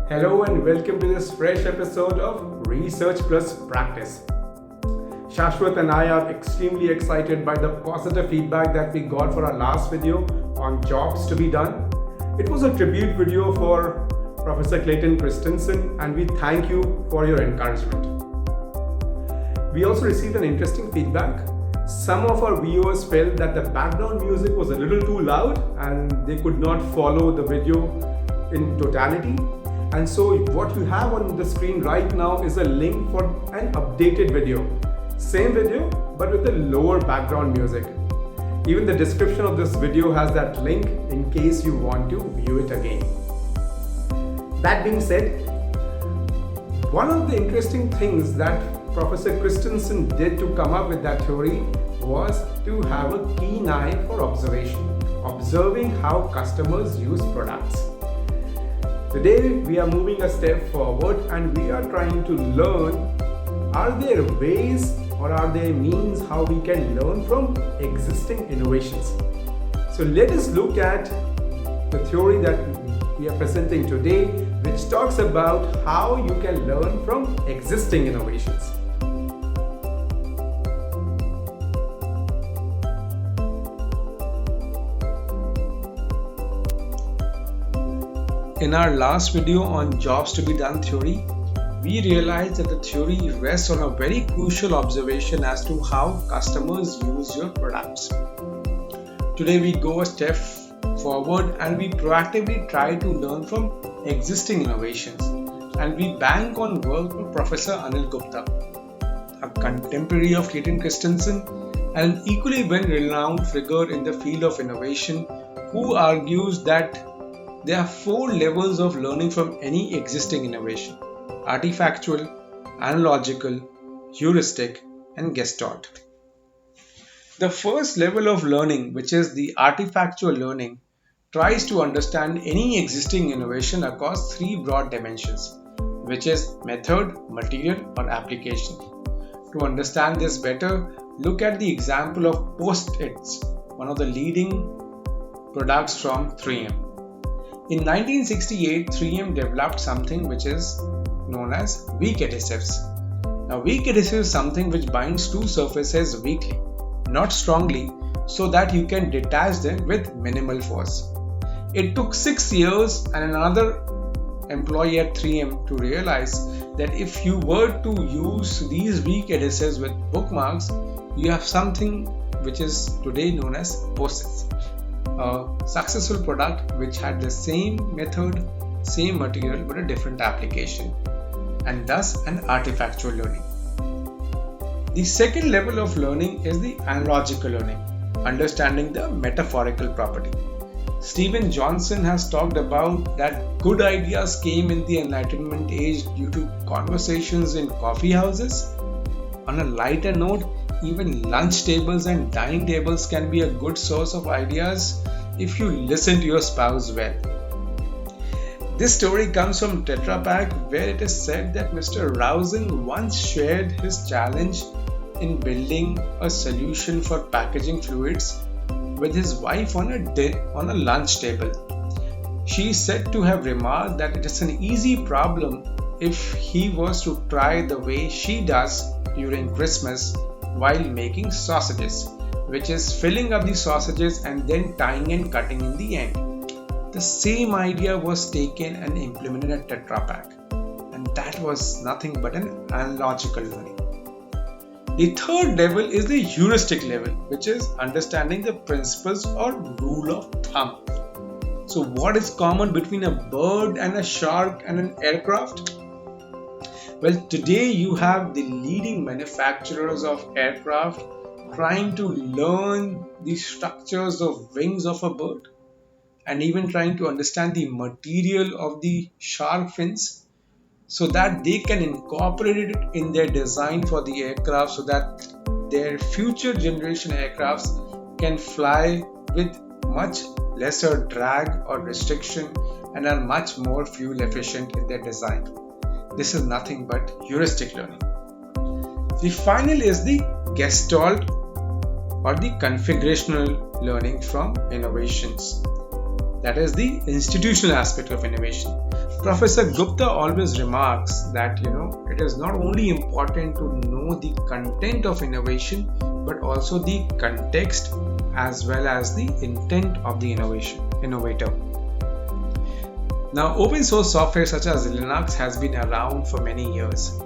Hello and welcome to this fresh episode of Research Plus Practice. Shashwat and I are extremely excited by the positive feedback that we got for our last video on jobs to be done. It was a tribute video for Professor Clayton Christensen, and we thank you for your encouragement. We also received an interesting feedback. Some of our viewers felt that the background music was a little too loud and they could not follow the video in totality. And so what you have on the screen right now is a link for an updated video. Same video, but with a lower background music. Even the description of this video has that link in case you want to view it again. That being said, one of the interesting things that Professor Christensen did to come up with that theory was to have a keen eye for observation, observing how customers use products. Today we are moving a step forward and we are trying to learn, are there ways or are there means how we can learn from existing innovations? So let us look at the theory that we are presenting today, which talks about how you can learn from existing innovations. In our last video on jobs to be done theory, we realized that the theory rests on a very crucial observation as to how customers use your products. Today we go a step forward and we proactively try to learn from existing innovations, and we bank on work of Professor Anil Gupta, a contemporary of Clayton Christensen and an equally well-renowned figure in the field of innovation, who argues that there are 4 levels of learning from any existing innovation: artifactual, analogical, heuristic, and gestalt. The first level of learning, which is the artifactual learning, tries to understand any existing innovation across 3 broad dimensions, which is method, material, or application. To understand this better, look at the example of Post-its, one of the leading products from 3M. In 1968, 3M developed something which is known as weak adhesives. Now, weak adhesive is something which binds 2 surfaces weakly, not strongly, so that you can detach them with minimal force. It took 6 years and another employee at 3M to realize that if you were to use these weak adhesives with bookmarks, you have something which is today known as Post-its. A successful product which had the same method, same material, but a different application, and thus an artifactual learning. The second level of learning is the analogical learning, understanding the metaphorical property. Stephen Johnson has talked about that good ideas came in the Enlightenment age due to conversations in coffee houses. On a lighter note, even lunch tables and dining tables can be a good source of ideas if you listen to your spouse well. This story comes from Tetra Pak, where it is said that Mr. Rausen once shared his challenge in building a solution for packaging fluids with his wife on a lunch table. She is said to have remarked that it is an easy problem if he was to try the way she does during Christmas while making sausages, which is filling up the sausages and then tying and cutting in the end. The same idea was taken and implemented at Tetra Pak, and that was nothing but an analogical learning. The third level is the heuristic level, which is understanding the principles or rule of thumb. So what is common between a bird and a shark and an aircraft? Well, today you have the leading manufacturers of aircraft trying to learn the structures of wings of a bird and even trying to understand the material of the shark fins so that they can incorporate it in their design for the aircraft, so that their future generation aircrafts can fly with much lesser drag or restriction and are much more fuel efficient in their design. This is nothing but heuristic learning. The final is the gestalt or the configurational learning from innovations. That is the institutional aspect of innovation. Professor Gupta always remarks that it is not only important to know the content of innovation but also the context as well as the intent of the innovator. Now, open source software such as Linux has been around for many years.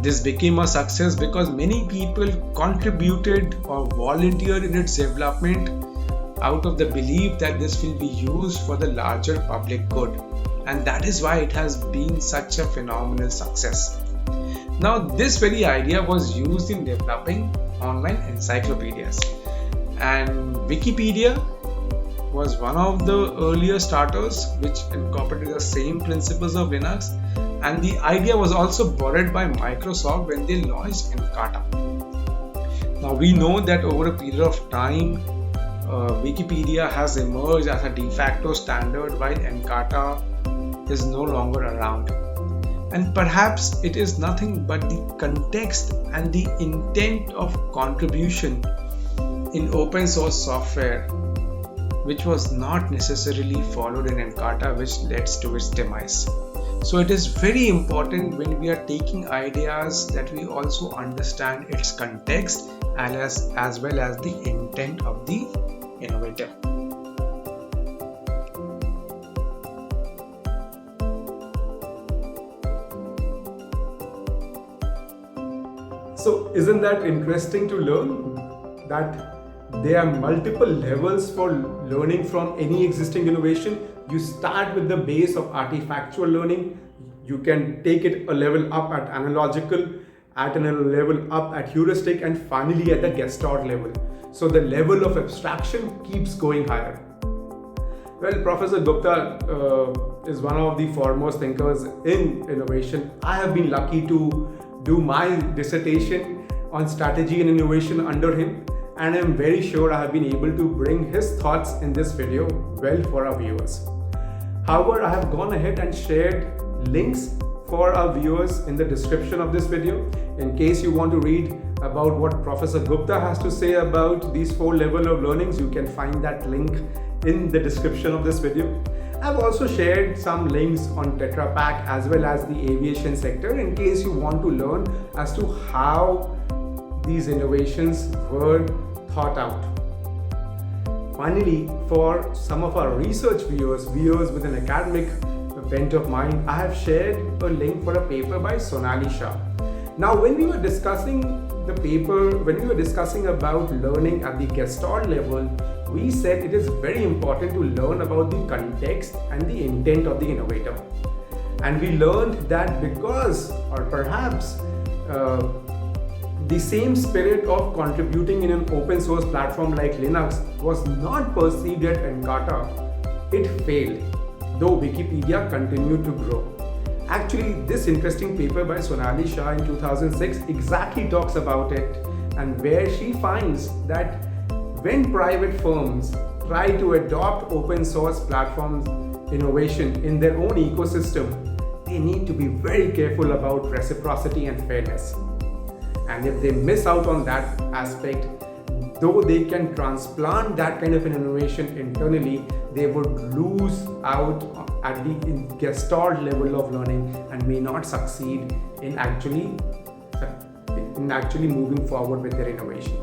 This became a success because many people contributed or volunteered in its development out of the belief that this will be used for the larger public good. And that is why it has been such a phenomenal success. Now, this very idea was used in developing online encyclopedias. And Wikipedia was one of the earlier starters which incorporated the same principles of Linux, and the idea was also borrowed by Microsoft when they launched Encarta. Now we know that over a period of time, Wikipedia has emerged as a de facto standard while Encarta is no longer around. And perhaps it is nothing but the context and the intent of contribution in open source software which was not necessarily followed in Encarta, which led to its demise. So it is very important when we are taking ideas that we also understand its context as well as the intent of the innovator. So isn't that interesting to learn that there are multiple levels for learning from any existing innovation? You start with the base of artifactual learning. You can take it a level up at analogical, at another level up at heuristic, and finally at the Gestalt level. So the level of abstraction keeps going higher. Well, Professor Gupta is one of the foremost thinkers in innovation. I have been lucky to do my dissertation on strategy and innovation under him, and I'm very sure I have been able to bring his thoughts in this video well for our viewers. However, I have gone ahead and shared links for our viewers in the description of this video. In case you want to read about what Professor Gupta has to say about these 4 levels of learnings, you can find that link in the description of this video. I've also shared some links on Tetra Pak as well as the aviation sector in case you want to learn as to how these innovations were thought out. Finally, for some of our research viewers with an academic bent of mind, I have shared a link for a paper by Sonali Shah. Now, when we were discussing the paper, when we were discussing about learning at the Gestalt level, we said it is very important to learn about the context and the intent of the innovator. And we learned that because, or perhaps, the same spirit of contributing in an open source platform like Linux was not perceived at Encarta, it failed, though Wikipedia continued to grow. Actually, this interesting paper by Sonali Shah in 2006 exactly talks about it, and where she finds that when private firms try to adopt open source platforms innovation in their own ecosystem, they need to be very careful about reciprocity and fairness. And if they miss out on that aspect, though they can transplant that kind of an innovation internally, they would lose out at the Gestalt level of learning and may not succeed in actually moving forward with their innovation.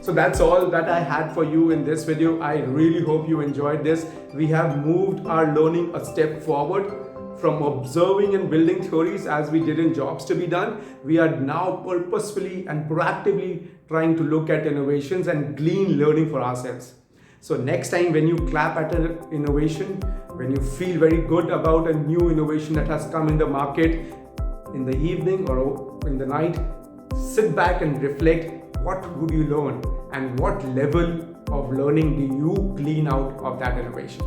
So that's all that I had for you in this video. I really hope you enjoyed this. We have moved our learning a step forward. From observing and building theories as we did in Jobs to be Done, we are now purposefully and proactively trying to look at innovations and glean learning for ourselves. So next time when you clap at an innovation, when you feel very good about a new innovation that has come in the market, in the evening or in the night, sit back and reflect, what would you learn and what level of learning do you glean out of that innovation.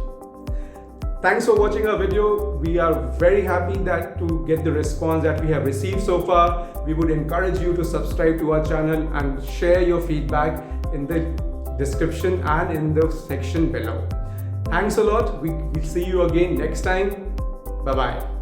Thanks for watching our video. We are very happy to get the response that we have received so far. We would encourage you to subscribe to our channel and share your feedback in the description and in the section below. Thanks a lot. We'll see you again next time. Bye-bye.